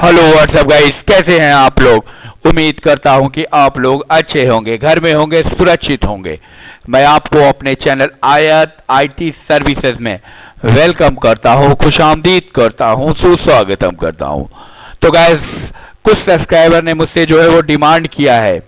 Hello what's up guys, कैसे हैं आप लोग। उम्मीद करता हूं कि आप लोग अच्छे होंगे, घर में होंगे, सुरक्षित होंगे। मैं आपको अपने चैनल आयत आईटी सर्विसेज में वेलकम करता हूं, खुशामदीद करता हूं, सुस्वागतम करता हूं। तो गाइस, कुछ सब्सक्राइबर ने मुझसे जो है वो डिमांड किया है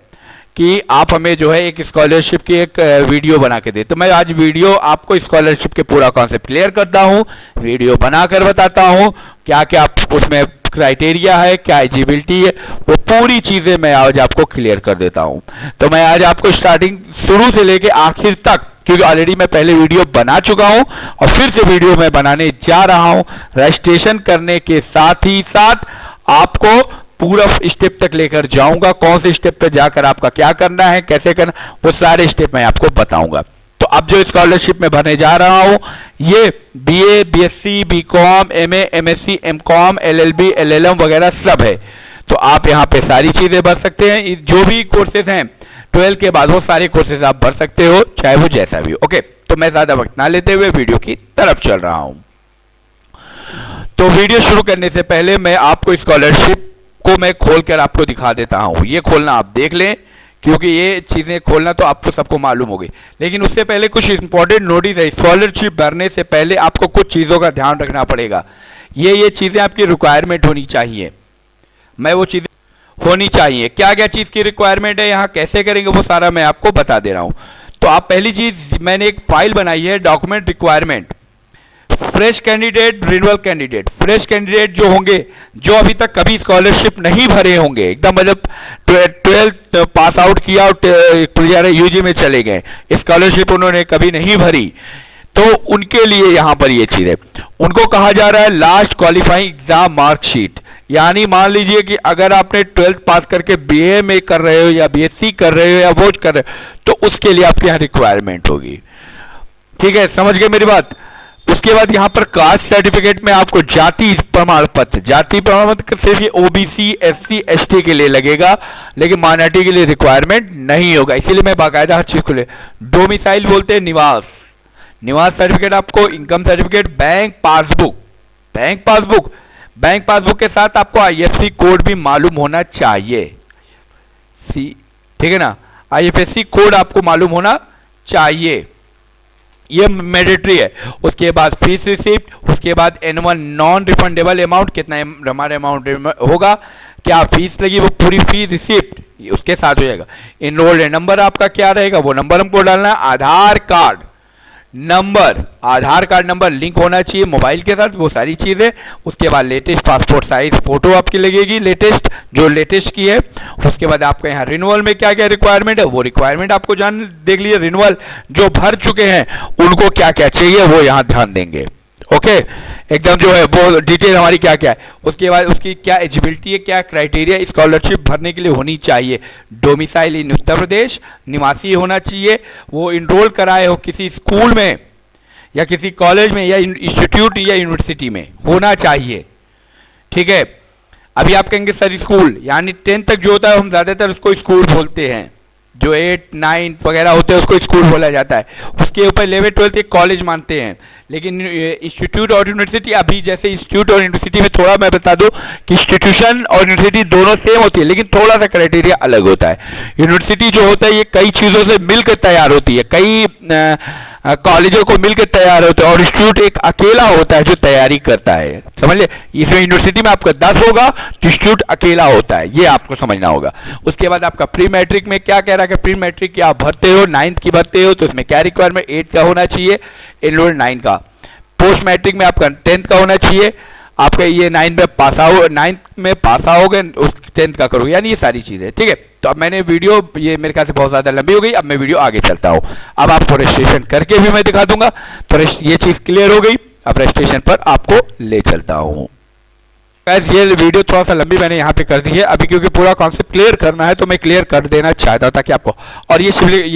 कि आप हमें जो है एक स्कॉलरशिप की एक वीडियो बना के दे। तो मैं आज वीडियो आपको स्कॉलरशिप के पूरा कॉन्सेप्ट क्लियर करता हूं, वीडियो बनाकर बताता हूं क्या क्या उसमें क्राइटेरिया है, क्या एलिजिबिलिटी है, वो पूरी चीजें मैं आज आपको क्लियर कर देता हूं। तो मैं आज आपको स्टार्टिंग शुरू से लेके आखिर तक, क्योंकि ऑलरेडी मैं पहले वीडियो बना चुका हूं और फिर से वीडियो मैं बनाने जा रहा हूं, रजिस्ट्रेशन करने के साथ ही साथ आपको पूरा स्टेप तक लेकर जाऊंगा। कौन से स्टेप पे जाकर आपका क्या करना है, कैसे करना, वो सारे स्टेप मैं आपको बताऊंगा। तो अब जो स्कॉलरशिप में भरने जा रहा हूं, ये BA, BSc, BCom, MA, MSc, MCom, LLB, LLM वगैरह सब है। तो आप यहां पे सारी चीजें भर सकते हैं। जो भी कोर्सेज हैं 12 के बाद, वो सारे कोर्सेज आप भर सकते हो, चाहे वो जैसा भी हो। ओके, तो मैं ज्यादा वक्त ना लेते हुए वीडियो की तरफ चल रहा हूं। तो वीडियो शुरू करने से पहले मैं आपको स्कॉलरशिप को मैं खोलकर आपको दिखा देता हूं। ये खोलना आप देख लें, क्योंकि ये चीजें खोलना तो आपको सबको मालूम होगी। लेकिन उससे पहले कुछ इंपॉर्टेंट नोटिस है। स्कॉलरशिप भरने से पहले आपको कुछ चीजों का ध्यान रखना पड़ेगा। ये चीजें आपकी रिक्वायरमेंट होनी चाहिए। मैं वो चीजें होनी चाहिए, क्या क्या चीज की रिक्वायरमेंट है, यहाँ कैसे करेंगे, वो सारा मैं आपको बता दे रहा हूं। तो आप पहली चीज, मैंने एक फाइल बनाई है, document requirement, fresh candidate, renewal candidate. Fresh candidate जो होंगे, जो अभी तक कभी स्कॉलरशिप नहीं भरे होंगे, एकदम मतलब 12th पास आउट किया और यूजी में चले गए, स्कॉलरशिप उन्होंने कभी नहीं भरी, तो उनके लिए यहां पर ये चीज है। उनको कहा जा रहा है लास्ट क्वालिफाइंग एग्जाम मार्कशीट। यानी मान लीजिए कि अगर आपने 12th पास करके बीए में कर रहे हो या बीएससी कर रहे हो या वो कर रहे हो, तो उसके लिए आपके यहाँ रिक्वायरमेंट होगी। ठीक है, समझ गए मेरी बात। उसके बाद यहां पर कास्ट सर्टिफिकेट में आपको जाति प्रमाण पत्र सिर्फ ये ओबीसी, एससी, एसटी के लिए लगेगा, लेकिन माइनॉरिटी के लिए रिक्वायरमेंट नहीं होगा। इसीलिए मैं बाकायदा हर चीज को ले, डोमिसाइल बोलते हैं निवास सर्टिफिकेट आपको, इनकम सर्टिफिकेट, बैंक पासबुक के साथ आपको आईएफएससी कोड भी मालूम होना चाहिए। ठीक है ना, आईएफएससी कोड आपको मालूम होना चाहिए, ये मैंडेटरी है। उसके बाद फीस रिसिप्ट, उसके बाद एनुअल नॉन रिफंडेबल अमाउंट, कितना हमारे अमाउंट होगा, क्या फीस लगी, वो पूरी फी रिसिप्ट उसके साथ हो जाएगा। इनरोल्ड नंबर आपका क्या रहेगा, वो नंबर हमको डालना है। आधार कार्ड नंबर लिंक होना चाहिए मोबाइल के साथ, वो सारी चीजें। उसके बाद लेटेस्ट पासपोर्ट साइज फोटो आपकी लगेगी, लेटेस्ट की है। उसके बाद आपका यहाँ रिन्यूअल में क्या क्या रिक्वायरमेंट है, वो रिक्वायरमेंट आपको देख लीजिए। रिन्यूअल जो भर चुके हैं उनको क्या क्या चाहिए, वो यहाँ ध्यान देंगे। ओके, एकदम जो है वो डिटेल हमारी क्या क्या है। उसके बाद उसकी क्या एलिजिबिलिटी है, क्या क्राइटेरिया स्कॉलरशिप भरने के लिए होनी चाहिए। डोमिसाइल इन उत्तर प्रदेश, निवासी होना चाहिए, वो इनरोल कराए हो किसी स्कूल में या किसी कॉलेज में या इंस्टीट्यूट या यूनिवर्सिटी में होना चाहिए। ठीक है, अभी आप कहेंगे सर स्कूल, यानी 10th तक जो होता है हम ज्यादातर उसको स्कूल बोलते हैं, जो 8, 9 वगैरह होते हैं उसको स्कूल बोला जाता है। उसके ऊपर 11, 12 एक कॉलेज मानते हैं। लेकिन इंस्टीट्यूट और यूनिवर्सिटी, अभी जैसे इंस्टीट्यूट और यूनिवर्सिटी में थोड़ा मैं बता दूं कि इंस्टीट्यूशन और यूनिवर्सिटी दोनों सेम होती है, लेकिन थोड़ा सा क्राइटेरिया अलग होता है। यूनिवर्सिटी जो होता है ये कई चीजों से मिलकर तैयार होती है, कई कॉलेजों को मिलकर तैयार होता है, और इंस्टीट्यूट एक अकेला होता है जो तैयारी करता है। समझ लिये, इसमें यूनिवर्सिटी में आपका 10 होगा, इंस्टीट्यूट अकेला होता है, ये आपको समझना होगा। उसके बाद आपका प्री मैट्रिक में क्या कह रहा है, प्री मैट्रिक की आप भरते हो, 9th की भरते हो, तो उसमें क्या रिक्वायरमेंट, 8 का होना चाहिए, एनरोल्ड 9 का। पोस्ट मैट्रिक में आपका 10th का होना चाहिए, आपका ये 9th में पास आओगे, उस 10th का करोगे, यानी ये सारी चीजें। ठीक है, तो अब मैंने वीडियो, ये मेरे ख्याल से बहुत ज्यादा लंबी हो गई, अब मैं वीडियो आगे चलता हूं। अब आपको रजिस्ट्रेशन करके भी मैं दिखा दूंगा। तो ये चीज क्लियर हो गई, अब रजिस्ट्रेशन पर आपको ले चलता हूं। ये वीडियो थोड़ा सा लंबी मैंने यहाँ पे कर दी है अभी, क्योंकि पूरा कॉन्सेप्ट क्लियर करना है, तो मैं क्लियर कर देना चाहता था कि आपको। और ये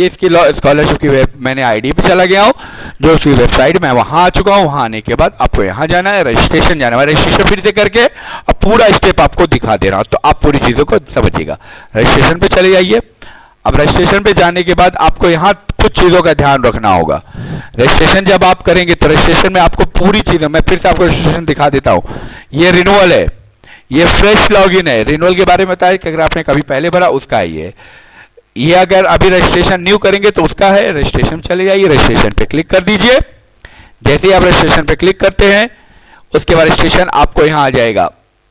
इसकी स्कॉलरशिप की मैंने आईडी पे चला गया हूँ, जो उसकी वेबसाइट में वहां आ चुका हूँ। वहां आने के बाद आपको यहाँ जाना है, रजिस्ट्रेशन जाना है, रजिस्ट्रेशन फिर से करके अब पूरा स्टेप आपको दिखा दे रहा हूँ, तो आप पूरी चीजों को समझिएगा। रजिस्ट्रेशन पे चले जाइए। अब रजिस्ट्रेशन पे जाने के बाद आपको यहाँ कुछ चीजों का ध्यान रखना होगा। रजिस्ट्रेशन जब आप करेंगे तो रजिस्ट्रेशन में आपको पूरी चीजें, मैं फिर से आपको रजिस्ट्रेशन दिखा देता हूं। ये रिन्यूअल है, ये फ्रेश लॉगिन है, रिन्यूअल के बारे में बताया कि अगर आपने कभी पहले भरा उसका है ये अगर अभी रजिस्ट्रेशन न्यू करेंगे तो उसका है। रजिस्ट्रेशन चले जाइए, रजिस्ट्रेशन पे क्लिक कर दीजिए। जैसे ही आप रजिस्ट्रेशन पे क्लिक करते हैं उसके बाद रजिस्ट्रेशन आपको यहाँ आ जाएगा।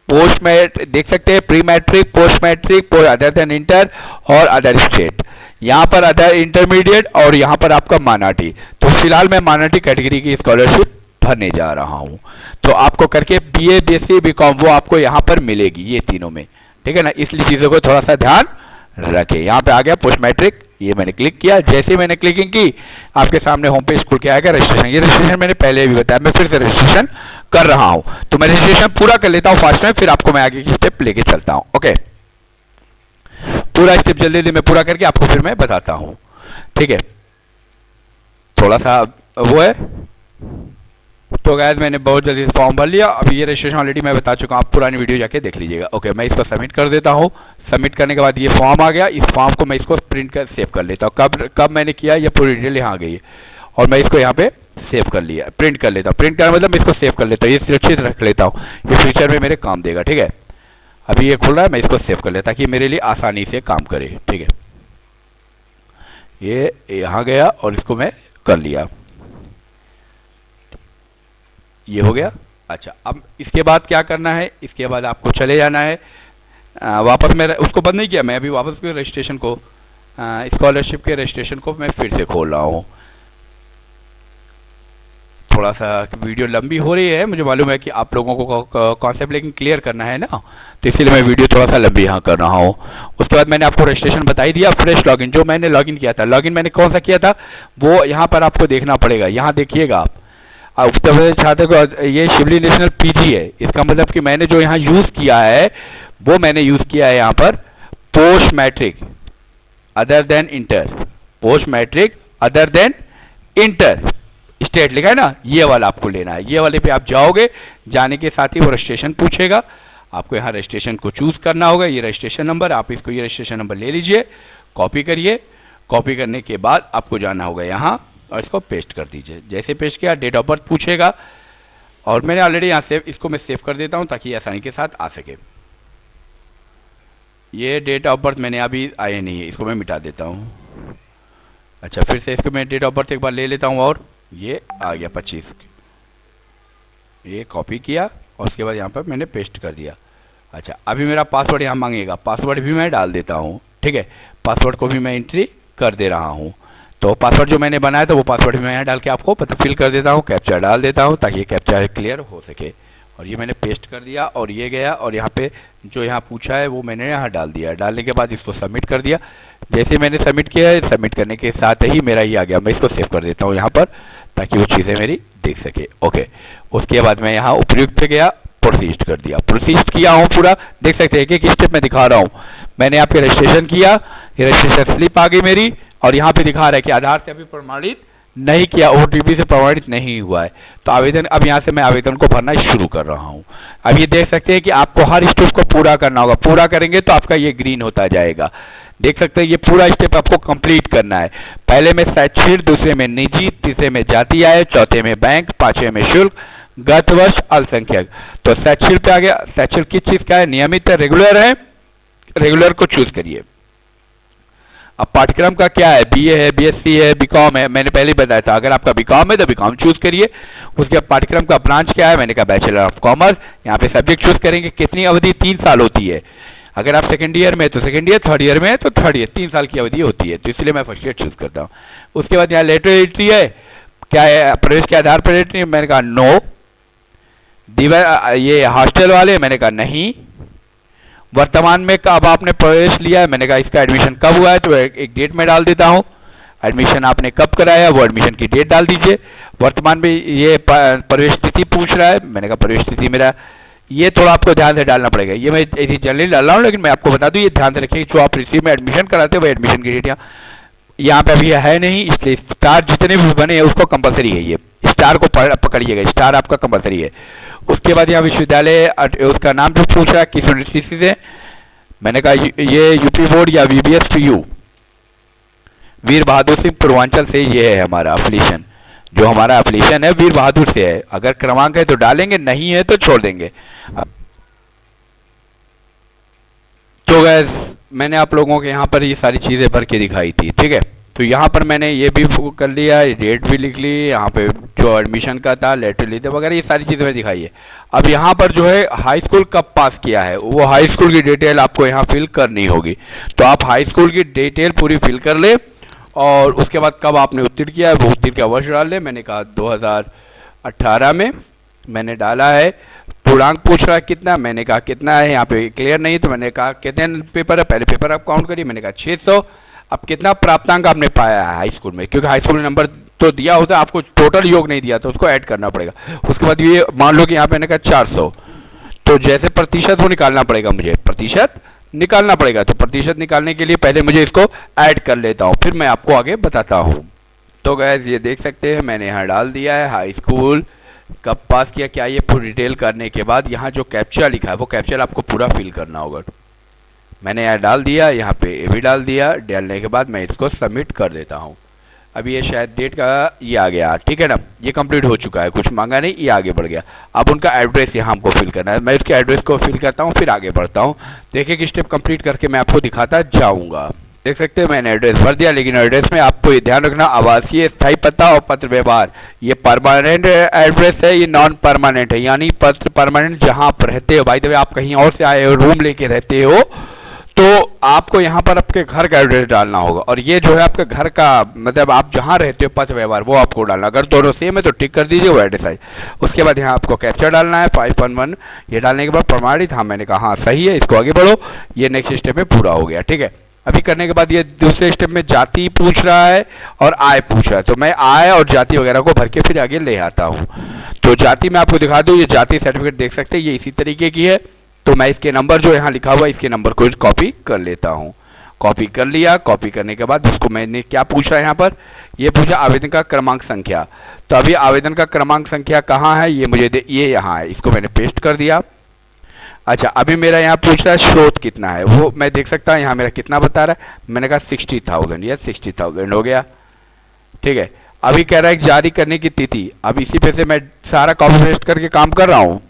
पोस्ट मैट्रिक देख सकते हैं, pre matric, post matric, other than inter और अदर स्टेट। यहाँ पर अदर इंटरमीडिएट और यहाँ पर आपका माइनॉरिटी। तो फिलहाल मैं माइनॉरिटी कैटेगरी की स्कॉलरशिप भरने जा रहा हूँ। तो आपको करके बीए, बीएससी, बीकॉम वो आपको यहाँ पर मिलेगी, ये तीनों में, ठीक है ना। इसलिए चीज़ों को थोड़ा सा ध्यान रखें। यहाँ पे आ गया पोस्ट मैट्रिक, ये मैंने क्लिक किया। जैसे ही मैंने क्लिकिंग की आपके सामने होम पेज खुल के आएगा रजिस्ट्रेशन। ये रजिस्ट्रेशन मैंने पहले भी बताया, मैं फिर से रजिस्ट्रेशन कर रहा हूँ। तो मैं रजिस्ट्रेशन पूरा कर लेता हूँ फास्ट में, फिर आपको मैं आगे की स्टेप लेके चलता हूँ। ओके, पूरा स्टेप जल्दी जल्दी मैं पूरा करके आपको फिर मैं बताता हूँ, ठीक है। थोड़ा सा वो है, तो गाइस मैंने बहुत जल्दी फॉर्म भर लिया। अब ये रजिस्ट्रेशन ऑलरेडी मैं बता चुका हूँ, आप पुरानी वीडियो जाके देख लीजिएगा। ओके, मैं इसको सबमिट कर देता हूँ। सबमिट करने के बाद ये फॉर्म आ गया। इस फॉर्म को मैं इसको प्रिंट कर सेव कर लेता हूँ। कब मैंने किया ये पूरी डिटेल यहाँ आ गई है और मैं इसको यहाँ पे सेव कर लिया, प्रिंट कर लेता हूँ। प्रिंट करने मतलब मैं इसको सेव कर लेता हूँ, ये सुरक्षित रख लेता हूँ, ये फ्यूचर में मेरे काम देगा, ठीक है। अभी ये खुल रहा है, मैं इसको सेव कर लेता ताकि मेरे लिए आसानी से काम करे, ठीक है। ये यहाँ गया और इसको मैं कर लिया, ये हो गया। अच्छा, अब इसके बाद क्या करना है, इसके बाद आपको चले जाना है वापस। मैं उसको बंद नहीं किया, मैं अभी वापस के रजिस्ट्रेशन को स्कॉलरशिप के रजिस्ट्रेशन को मैं फिर से खोल रहा हूँ। थोड़ा सा वीडियो लंबी हो रही है, मुझे मालूम है कि आप लोगों को कॉन्सेप्ट लेकिन क्लियर करना है ना, तो इसीलिए मैं वीडियो थोड़ा सा लंबी यहाँ कर रहा हूँ। उसके बाद मैंने आपको रजिस्ट्रेशन बता ही दिया। फ्रेश लॉगिन जो मैंने लॉगिन किया था, लॉगिन मैंने कौन सा किया था वो यहाँ पर आपको देखना पड़ेगा। यहाँ देखिएगा आप, छात्र को ये शिवली नेशनल पीजी है, इसका मतलब कि मैंने जो यहाँ यूज किया है वो मैंने यूज किया है यहाँ पर post matric other than inter, post matric other than inter state लिखा है ना, ये वाला आपको लेना है। ये वाले पे आप जाओगे, जाने के साथ ही वो रजिस्ट्रेशन पूछेगा, आपको यहाँ रजिस्ट्रेशन को चूज करना होगा। ये रजिस्ट्रेशन नंबर, आप इसको ये रजिस्ट्रेशन नंबर ले लीजिए, कॉपी करिए। कॉपी करने के बाद आपको जाना होगा यहाँ और इसको पेस्ट कर दीजिए। जैसे पेस्ट किया डेट ऑफ बर्थ पूछेगा और मैंने ऑलरेडी यहाँ सेव, इसको मैं सेव कर देता हूँ ताकि आसानी के साथ आ सके। ये डेट ऑफ बर्थ मैंने अभी आए नहीं है, इसको मैं मिटा देता हूँ। अच्छा, फिर से इसको मैं डेट ऑफ बर्थ एक बार ले लेता हूँ और ये आ गया 25, ये कॉपी किया और उसके बाद यहाँ पर मैंने पेस्ट कर दिया। अच्छा, अभी मेरा पासवर्ड यहाँ मांगेगा, पासवर्ड भी मैं डाल देता हूँ, ठीक है। पासवर्ड को भी मैं एंट्री कर दे रहा हूँ। तो पासवर्ड जो मैंने बनाया था वो पासवर्ड भी मैं यहाँ डाल के आपको फिल कर देता हूँ, कैप्चा डाल देता हूँ ताकि ये कैप्चा क्लियर हो सके। और ये मैंने पेस्ट कर दिया और ये गया और यहाँ पे जो यहाँ पूछा है वो मैंने यहाँ डाल दिया। डालने के बाद इसको सबमिट कर दिया। जैसे मैंने सबमिट किया है, सबमिट करने के साथ ही मेरा ये आ गया। मैं इसको सेव कर देता हूँ यहाँ पर ताकि वो चीज़ें मेरी देख सके। ओके, उसके बाद मैं यहाँ उपयुक्त पे गया, प्रोसीड कर दिया, प्रोसीड किया हूँ पूरा। देख सकते हैं एक एक स्टेप में दिखा रहा हूँ। मैंने आपके रजिस्ट्रेशन किया, ये रजिस्ट्रेशन स्लिप आ गई मेरी और यहाँ पे दिखा रहा है कि आधार से अभी प्रमाणित नहीं किया, ओटीपी से प्रमाणित नहीं हुआ है। तो आवेदन, अब यहाँ से मैं आवेदन को भरना शुरू कर रहा हूँ। अब ये देख सकते हैं कि आपको हर स्टेप को पूरा करना होगा। पूरा करेंगे तो आपका ये ग्रीन होता जाएगा। देख सकते हैं ये पूरा स्टेप आपको कंप्लीट करना है। पहले में शैक्षिक, दूसरे में निजी, तीसरे में जाति आय, चौथे में बैंक, पांचवें में शुल्क, गत वर्ष अल्पसंख्यक। तो शैक्षिक पे आ गया। शैक्षिक किस चीज का है? नियमित है, रेगुलर है, रेगुलर को चूज करिए। अब पाठ्यक्रम का क्या है? बीए है, बीएससी है, बीकॉम है, मैंने पहले ही बताया था। अगर आपका बीकॉम है तो बीकॉम चूज करिए। उसके बाद पाठ्यक्रम का ब्रांच क्या है? मैंने कहा बैचलर ऑफ कॉमर्स। यहाँ पे सब्जेक्ट चूज करेंगे। कितनी अवधि? 3 साल होती है। अगर आप सेकंड ईयर में है तो सेकंड ईयर, थर्ड ईयर में है तो थर्ड ईयर, 3 साल की अवधि होती है, तो इसलिए मैं फर्स्ट ईयर चूज करता हूँ। उसके बाद यहाँ लेटर एंट्री है, क्या है? प्रवेश के आधार पर एंट्री, मैंने कहा नो। ये हॉस्टल वाले, मैंने कहा नहीं। वर्तमान में कब आपने प्रवेश लिया है? मैंने कहा इसका एडमिशन कब हुआ है, तो एक डेट में डाल देता हूँ। एडमिशन आपने कब कराया, वो एडमिशन की डेट डाल दीजिए। वर्तमान में ये प्रवेश तिथि पूछ रहा है, मैंने कहा प्रवेश तिथि मेरा, ये थोड़ा आपको ध्यान से डालना पड़ेगा। ये मैं ऐसी जनरली डाल रहा हूँ, लेकिन मैं आपको बता दूं ये ध्यान से रखिए, जो आप रिसीव में एडमिशन कराते हो वो एडमिशन की डेट यहाँ पे अभी है नहीं, इसलिए स्टार जितने भी बने हैं उसको कंपलसरी है। ये स्टार को पकड़िएगा, स्टार आपका कंपलसरी है। उसके बाद यहाँ विश्वविद्यालय, उसका नाम जो पूछ रहा है किस यूनिवर्सिटी से, मैंने कहा ये यूपी बोर्ड या वीबीएस-पीयू, वीर बहादुर सिंह पूर्वांचल से ये है हमारा एफिलिएशन। जो हमारा एफिलिएशन है वीर बहादुर से है। अगर क्रमांक है तो डालेंगे, नहीं है तो छोड़ देंगे। तो गैस मैंने आप लोगों के यहाँ पर ये सारी चीज़ें भर के दिखाई थी, ठीक है। तो यहाँ पर मैंने ये भी कर लिया, डेट भी लिख ली, यहाँ पे जो एडमिशन का था, लेटर ली थी वगैरह, ये सारी चीज़ें मैंने दिखाई है। अब यहाँ पर जो है हाई स्कूल कब पास किया है वो हाई स्कूल की डिटेल आपको यहाँ फिल करनी होगी। तो आप हाई स्कूल की डिटेल पूरी फिल कर ले और उसके बाद कब आपने उत्तीर्ण किया है वो उत्तीर्ण का वर्ष डाल ले। मैंने कहा 2018 में मैंने डाला है। पूर्णांक पूछ रहा है कितना, मैंने कहा कितना है, यहाँ पे क्लियर नहीं तो मैंने कहा कितने पेपर है, पहले पेपर आप काउंट करिए, मैंने कहा 600। अब कितना प्राप्तांक आपने पाया है हाई स्कूल में, क्योंकि हाई स्कूल में नंबर तो दिया होता है, आपको टोटल योग नहीं दिया तो उसको ऐड करना पड़ेगा। उसके बाद ये मान लो कि यहाँ पे मैंने कहा 400, तो जैसे प्रतिशत वो निकालना पड़ेगा, मुझे प्रतिशत निकालना पड़ेगा। तो प्रतिशत निकालने के लिए पहले मुझे इसको ऐड कर लेता हूँ, फिर मैं आपको आगे बताता हूँ। तो गैस ये देख सकते हैं मैंने यहाँ डाल दिया है हाई स्कूल कब पास किया क्या, ये पूरी डिटेल करने के बाद यहाँ जो कैप्चा लिखा है वो कैप्चा आपको पूरा फिल करना होगा। मैंने यहाँ डाल दिया, यहाँ पे ये भी डाल दिया। डालने के बाद मैं इसको सबमिट कर देता हूँ। अभी ये शायद डेट का ये आ गया, ठीक है ना, ये कंप्लीट हो चुका है, कुछ मांगा नहीं, ये आगे बढ़ गया। अब उनका एड्रेस यहाँ हमको फिल करना है, मैं उसके एड्रेस को फिल करता हूँ फिर आगे बढ़ता हूँ। देखिए कि स्टेप कंप्लीट करके मैं आपको दिखाता जाऊँगा। देख सकते हैं मैंने एड्रेस भर दिया, लेकिन एड्रेस में आपको ये ध्यान रखना आवासीय स्थायी पता और पत्र व्यवहार, ये परमानेंट एड्रेस है, ये नॉन परमानेंट है, यानी पत्र परमानेंट जहाँ आप रहते हो। भाई आप कहीं और से आए हो, रूम लेके रहते हो, तो आपको यहाँ पर आपके घर का एड्रेस डालना होगा। और ये जो है आपके घर का मतलब आप जहाँ रहते हो पत्र व्यवहार वो आपको डालना। अगर दोनों सेम है तो टिक कर दीजिए, वो एड्रेस आए। उसके बाद यहाँ आपको कैप्चा डालना है 511। ये डालने के बाद प्रमाणित, हाँ मैंने कहा हाँ सही है, इसको आगे बढ़ो। ये नेक्स्ट स्टेप में पूरा हो गया, ठीक है। अभी करने के बाद ये दूसरे स्टेप में जाति पूछ रहा है और आय पूछ रहा है, तो मैं आय और जाति वगैरह को भर के फिर आगे ले आता हूँ। तो जाति मैं आपको दिखा दूँ, ये जाति सर्टिफिकेट देख सकते हैं, ये इसी तरीके की है। तो मैं इसके नंबर जो यहाँ लिखा हुआ है इसके नंबर को कॉपी कर लेता हूँ। कॉपी कर लिया। कॉपी करने के बाद इसको मैंने क्या पूछा है यहाँ पर, ये पूछा आवेदन का क्रमांक संख्या। तो अभी आवेदन का क्रमांक संख्या कहाँ है, ये मुझे ये यहाँ है, इसको मैंने पेस्ट कर दिया। अच्छा अभी मेरा यहाँ पूछ रहा है स्रोत कितना है, वो मैं देख सकता हूँ यहाँ मेरा कितना बता रहा है, मैंने कहा 60,000, ये 60,000 हो गया, ठीक है। अभी कह रहा है जारी करने की तिथि, अब इसी पे से मैं सारा कॉपी पेस्ट करके काम कर रहा हूँ।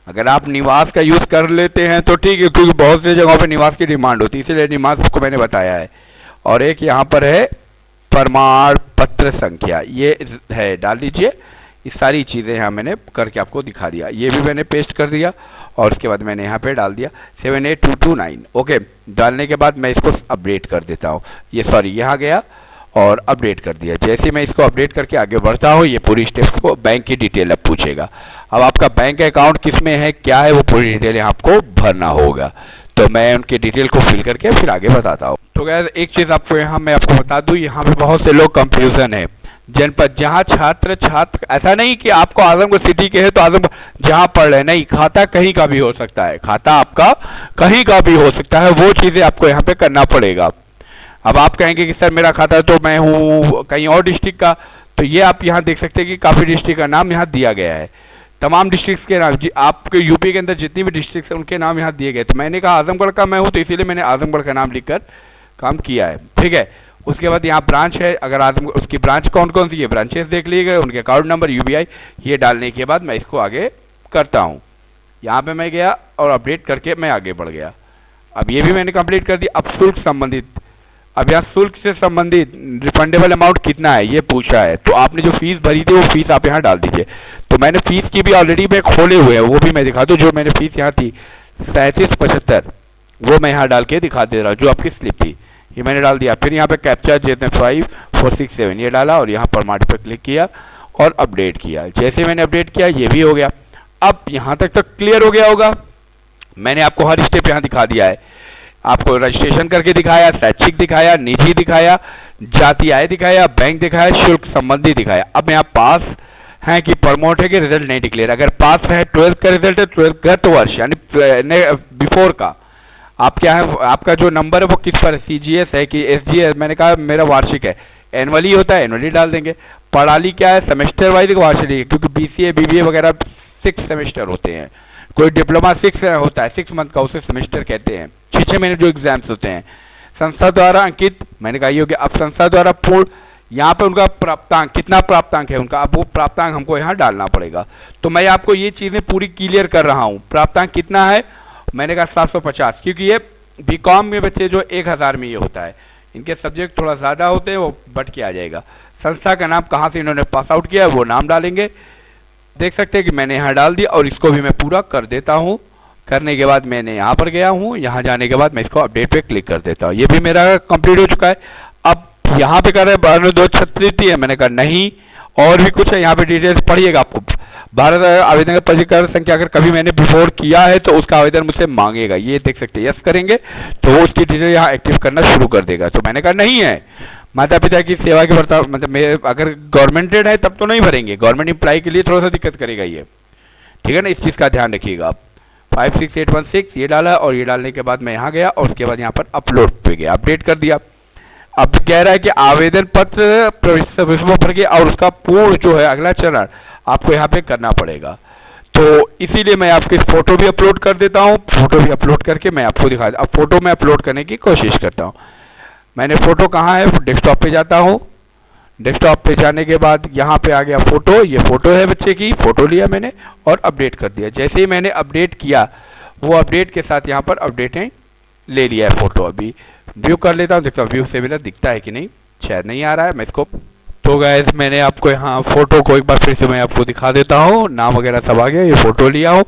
अगर आप निवास का यूज कर लेते हैं तो ठीक है, क्योंकि बहुत सी जगहों पे निवास की डिमांड होती है, इसलिए निवास को मैंने बताया है। और एक यहाँ पर है प्रमाण पत्र संख्या, ये है, डाल लीजिए। ये सारी चीज़ें यहाँ मैंने करके आपको दिखा दिया, ये भी मैंने पेस्ट कर दिया। और उसके बाद मैंने यहाँ पे डाल दिया 78229, ओके। डालने के बाद मैं इसको अपडेट कर देता हूँ, ये सॉरी यहाँ गया और अपडेट कर दिया। जैसे मैं इसको अपडेट करके आगे बढ़ता हूँ, ये पूरी स्टेप्स को बैंक की डिटेल अब पूछेगा। अब आपका बैंक अकाउंट किस में है क्या है वो पूरी डिटेल आपको भरना होगा। तो मैं उनके डिटेल को फिल करके फिर आगे बताता हूँ। तो गैस एक चीज़ आपको यहाँ मैं आपको बता दूँ, यहाँ पे बहुत से लोग कंफ्यूजन है। जनपद जहाँ छात्र ऐसा नहीं कि आपको आजमगढ़ सिटी के है तो आजमगढ़ जहाँ पढ़ रहे, नहीं, खाता कहीं का भी हो सकता है, खाता आपका कहीं का भी हो सकता है, वो चीज़ें आपको यहाँ पे करना पड़ेगा। अब आप कहेंगे कि सर मेरा खाता तो मैं हूँ कहीं और डिस्ट्रिक्ट का, तो ये आप यहाँ देख सकते हैं कि काफ़ी डिस्ट्रिक्ट का नाम यहाँ दिया गया है, तमाम डिस्ट्रिक्ट्स के नाम, आपके यूपी के अंदर जितनी भी डिस्ट्रिक्ट्स हैं उनके नाम यहाँ दिए गए। तो मैंने कहा आजमगढ़ का मैं हूँ तो इसीलिए मैंने आजमगढ़ का नाम लिखकर काम किया है, ठीक है। उसके बाद यहाँ ब्रांच है, अगर आजमगढ़ उसकी ब्रांच कौन कौन सी है, ब्रांचेस देख लिए गए, उनके अकाउंट नंबर, यूबीआई, ये डालने के बाद मैं इसको आगे करता हूँ। यहाँ पे मैं गया और अपडेट करके मैं आगे बढ़ गया। अब ये भी मैंने कंप्लीट कर दिया। अब शुल्क संबंधित, अब यहाँ शुल्क से संबंधित रिफंडेबल अमाउंट कितना है ये पूछा है, तो आपने जो फीस भरी थी वो फीस आप यहाँ डाल दीजिए। तो मैंने फीस की भी ऑलरेडी मैं खोले हुए हैं, वो भी मैं दिखा दूँ। जो मैंने फीस यहाँ थी 3775, वो मैं यहाँ डाल के दिखा दे रहा हूँ, जो आपकी स्लिप थी ये मैंने डाल दिया। फिर यहाँ पे कैप्चा जितने 5467 ये डाला और यहाँ प्रमाणित पर क्लिक किया और अपडेट किया। जैसे मैंने अपडेट किया ये भी हो गया। अब यहाँ तक तो क्लियर हो गया होगा, मैंने आपको हर स्टेप यहाँ दिखा दिया है। आपको रजिस्ट्रेशन करके दिखाया, शैक्षिक दिखाया, निजी दिखाया, जाति आय दिखाया, बैंक दिखाया, शुल्क संबंधी दिखाया। अब यहाँ पास हैं कि प्रमोट है कि रिजल्ट नहीं डिक्लेयर। अगर पास है 12th का रिजल्ट है, 12th गत वर्ष यानी बिफोर का, आप क्या है, आपका जो नंबर है वो किस पर, CGS है कि SGS, मैंने कहा मेरा वार्षिक है, एनुअली होता है एनुअली डाल देंगे। पढ़ाली क्या है, सेमेस्टर वाइज वार्षिक, क्योंकि BCA BBA वगैरह 6 सेमेस्टर होते हैं, कोई डिप्लोमा 6 होता है, 6 मंथ का, उसे सेमेस्टर कहते हैं, 6 महीने जो एग्जाम्स होते हैं। संस्था द्वारा अंकित, मैंने कहा ये हो गया। अब संस्था द्वारा पूर्ण, यहाँ पे उनका प्राप्तांक कितना प्राप्तांक है उनका, अब वो प्राप्तांक हमको यहाँ डालना पड़ेगा। तो मैं आपको ये चीज़ें पूरी क्लियर कर रहा हूँ, प्राप्तांक कितना है मैंने कहा 750, क्योंकि ये बीकॉम में बच्चे जो 1000 में ये होता है, इनके सब्जेक्ट थोड़ा ज़्यादा होते हैं, वो बट के आ जाएगा। संस्था का नाम कहाँ से इन्होंने पास आउट किया है वो नाम डालेंगे। देख सकते हैं कि मैंने यहाँ डाल दिया और इसको भी मैं पूरा कर देता हूँ। करने के बाद मैंने यहाँ पर गया हूँ, यहाँ जाने के बाद मैं इसको अपडेट पे क्लिक कर देता हूँ। ये भी मेरा कंप्लीट हो चुका है। अब यहाँ पे कर रहे हैं 2 छात्रवृत्ति है, मैंने कहा नहीं, और भी कुछ है यहाँ पे डिटेल्स पढ़िएगा। आपको भारत आवेदन का पंजीकरण संख्या अगर कभी मैंने बिफोर किया है तो उसका आवेदन मुझसे मांगेगा, ये देख सकते हैं। यस करेंगे तो वो उसकी डिटेल यहाँ एक्टिव करना शुरू कर देगा। तो मैंने कहा नहीं है, माता पिता की सेवा के बर्ताव, मतलब मेरे अगर गवर्नमेंटेड है तब तो नहीं भरेंगे, गवर्नमेंट एम्प्लॉय के लिए थोड़ा सा दिक्कत करेगा ये, ठीक है ना, इस चीज़ का ध्यान रखिएगा आप। 56816 ये डाला, और ये डालने के बाद मैं यहाँ गया और उसके बाद यहाँ पर अपलोड पे गया, अपडेट कर दिया। अब कह रहा है कि आवेदन पत्र प्रविष्टों भर के और उसका पूर्ण जो है अगला चरण आपको यहाँ पे करना पड़ेगा। तो इसीलिए मैं आपकी फोटो भी अपलोड कर देता हूँ। फोटो भी अपलोड करके मैं आपको दिखा, अब फोटो में अपलोड करने की कोशिश करता हूँ। मैंने फोटो कहाँ है, डेस्कटॉप पे जाता हूँ। डेस्कटॉप पे जाने के बाद यहाँ पे आ गया फोटो, ये फोटो है बच्चे की, फोटो लिया मैंने और अपडेट कर दिया। जैसे ही मैंने अपडेट किया, वो अपडेट के साथ यहाँ पर अपडेटें ले लिया है फोटो। अभी व्यू कर लेता हूँ, देखता हूँ व्यू से मेरा दिखता है कि नहीं, शायद नहीं आ रहा है। मैं इसको, तो गाइस मैंने आपको यहाँ फोटो को एक बार फिर से मैं आपको दिखा देता हूँ। नाम वगैरह सब आ गया, ये फोटो लिया हूँ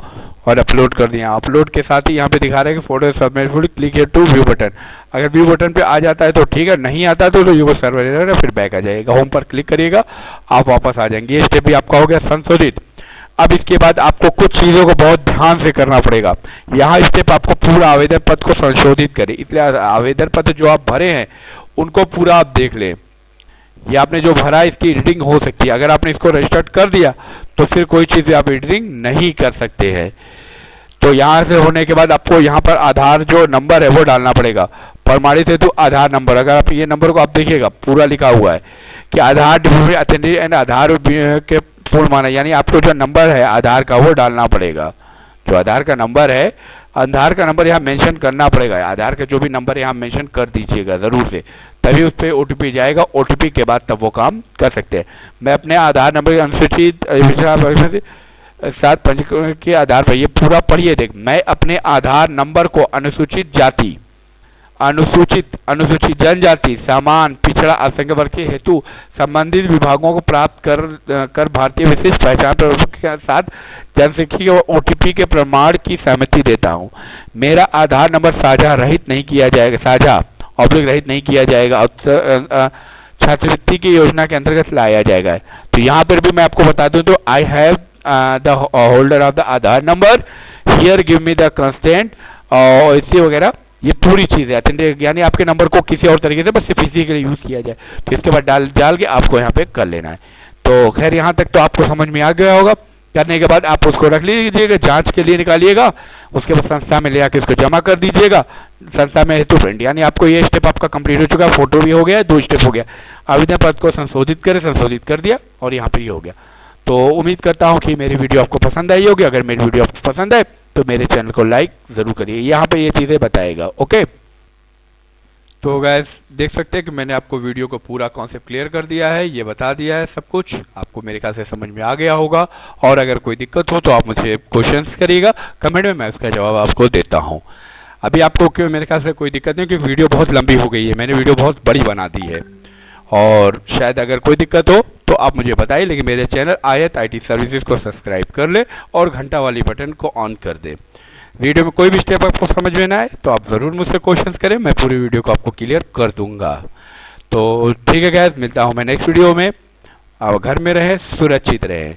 और अपलोड कर दिया। अपलोड के साथ ही यहाँ पे दिखा रहा है कि photo submit, click here to view button. अगर व्यू बटन पे आ जाता है तो ठीक है, नहीं आता तो यू सर्वर एरर है, फिर बैक आ जाएगा। होम पर क्लिक करिएगा, आप वापस आ जाएंगे। ये स्टेप भी आपका हो गया संशोधित। अब इसके बाद आपको कुछ चीज़ों को बहुत ध्यान से करना पड़ेगा। यहाँ स्टेप आपको पूरा आवेदन पत्र को संशोधित करें, इसलिए आवेदन पत्र जो आप भरे हैं उनको पूरा आप देख लें। ये आपने जो भरा है इसकी एडिटिंग हो सकती है, अगर आपने इसको रजिस्टर्ड कर दिया तो फिर कोई चीज़ आप एडिटिंग नहीं कर सकते हैं। तो यहाँ से होने के बाद आपको यहाँ पर आधार जो नंबर है वो डालना पड़ेगा, प्रमाणित हेतु आधार नंबर। अगर आप ये नंबर को आप देखिएगा पूरा लिखा हुआ है कि आधार डिलीवरी अथेंटिक एंड आधार के पूर्ण माना, यानी आपको जो नंबर है आधार का वो डालना पड़ेगा। जो आधार का नंबर है, आधार का नंबर यहाँ मेंशन करना पड़ेगा। आधार का जो भी नंबर यहाँ मेंशन कर दीजिएगा ज़रूर से, तभी उस पर OTP जाएगा। OTP के बाद तब वो काम कर सकते हैं। मैं अपने आधार नंबर अनुसूचित 7 पंजीकरण के आधार पर, ये पूरा पढ़िए। देख, मैं अपने आधार नंबर को अनुसूचित जाति, अनुसूचित जनजाति, सामान्य पिछड़ा अल्पसंख्यक वर्ग के हेतु संबंधित विभागों को प्राप्त कर भारतीय विशिष्ट पहचान प्रमाण के साथ जनसंख्या व OTP के प्रमाण की सहमति देता हूँ। मेरा आधार नंबर साझा रहित नहीं किया जाएगा, साझा रहित नहीं किया जाएगा, छात्रवृत्ति की योजना के अंतर्गत लाया जाएगा। तो यहाँ पर भी मैं आपको बता दूं तो I have the holder of the Aadhaar number, here give me the constant, और इसी वगैरह ये पूरी चीज़ है। यानी आपके नंबर को किसी और तरीके से बस फिजिकली यूज़ किया जाए, तो इसके बाद डाल के आपको यहाँ पे कर लेना है। तो खैर यहाँ तक तो आपको समझ में आ गया होगा। करने के बाद आप उसको रख लीजिएगा, जांच के लिए निकालिएगा, उसके बाद संस्था में ले आके इसको जमा कर दीजिएगा, संस्था में हेतु प्रिंट। यानी आपको ये स्टेप आपका कंप्लीट हो चुका है। फोटो भी हो गया, 2 स्टेप हो गया। आवेदन पत्र को संशोधित करें, संशोधित कर दिया और यहाँ पर ये हो गया। तो उम्मीद करता हूँ कि मेरी वीडियो आपको पसंद आई होगी। अगर मेरी वीडियो आपको पसंद आए तो मेरे चैनल को लाइक ज़रूर करिए, यहाँ पे ये चीज़ें बताएगा। ओके, तो गाइस देख सकते हैं कि मैंने आपको वीडियो को पूरा कॉन्सेप्ट क्लियर कर दिया है, ये बता दिया है सब कुछ। आपको मेरे ख्याल से समझ में आ गया होगा। और अगर कोई दिक्कत हो तो आप मुझे क्वेश्चंस करिएगा कमेंट में, मैं उसका जवाब आपको देता हूँ। अभी आपको क्यों मेरे ख्याल से कोई दिक्कत नहीं, क्योंकि वीडियो बहुत लंबी हो गई है, मैंने वीडियो बहुत बड़ी बना दी है। और शायद अगर कोई दिक्कत हो तो आप मुझे बताइए, लेकिन मेरे चैनल आयत IT सर्विसेज को सब्सक्राइब कर ले और घंटा वाली बटन को ऑन कर दे। वीडियो में कोई भी स्टेप आपको समझ में ना आए तो आप ज़रूर मुझसे क्वेश्चंस करें, मैं पूरी वीडियो को आपको क्लियर कर दूंगा। तो ठीक है गाइस, मिलता हूँ मैं नेक्स्ट वीडियो में। आप घर में रहें, सुरक्षित रहें।